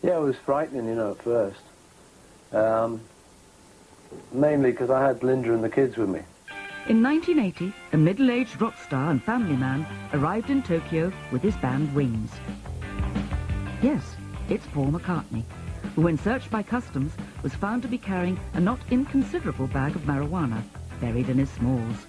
Yeah, it was frightening, you know, at first. Mainly because I had Linda and the kids with me. In 1980, a middle-aged rock star and family man arrived in Tokyo with his band Wings. Yes, it's Paul McCartney, who, when searched by customs, was found to be carrying a not inconsiderable bag of marijuana buried in his smalls.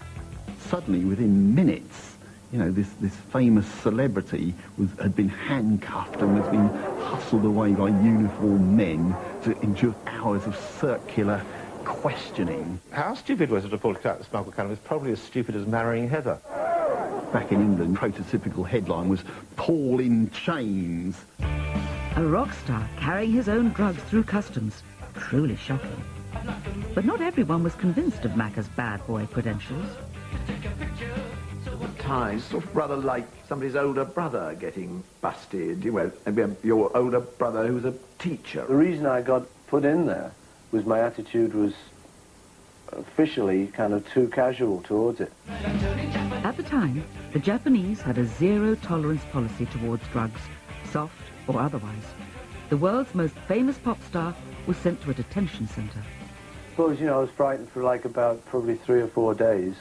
Suddenly, within minutes, you know, this famous celebrity had been handcuffed and was being hustled away by uniformed men to endure hours of circular questioning. How stupid was it to smuggle cannabis? Probably as stupid as marrying Heather. Back in England, prototypical headline was Paul in chains. A rock star carrying his own drugs through customs. Truly shocking. But not everyone was convinced of Macca's bad boy credentials. At times, sort of rather like somebody's older brother getting busted. You know, maybe your older brother who's a teacher. The reason I got put in there was my attitude was officially kind of too casual towards it. At the time, the Japanese had a zero-tolerance policy towards drugs, soft or otherwise. The world's most famous pop star was sent to a detention centre. I suppose, you know, I was frightened for like about probably 3 or 4 days.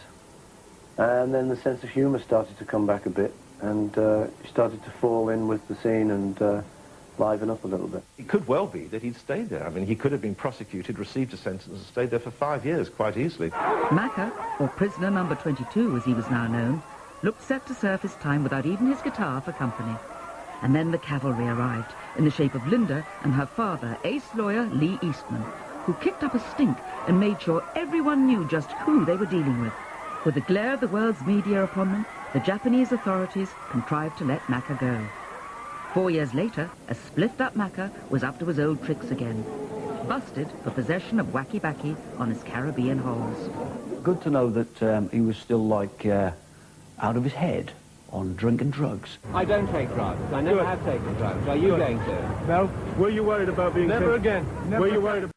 And then the sense of humour started to come back a bit, and started to fall in with the scene and liven up a little bit. It could well be that he'd stayed there. I mean, he could have been prosecuted, received a sentence, and stayed there for 5 years, quite easily. Macca, or prisoner number 22 as he was now known, looked set to serve his time without even his guitar for company. And then the cavalry arrived, in the shape of Linda and her father, ace lawyer Lee Eastman, who kicked up a stink and made sure everyone knew just who they were dealing with. With the glare of the world's media upon them, the Japanese authorities contrived to let Macca go. 4 years later, a spliffed-up Macca was up to his old tricks again, busted for possession of wacky-backy on his Caribbean holes. Good to know that he was still, like, out of his head on drink and drugs. I don't take drugs. I never have taken drugs. Are you going to? No. Were you worried about being... Never again. Never. Were you worried about...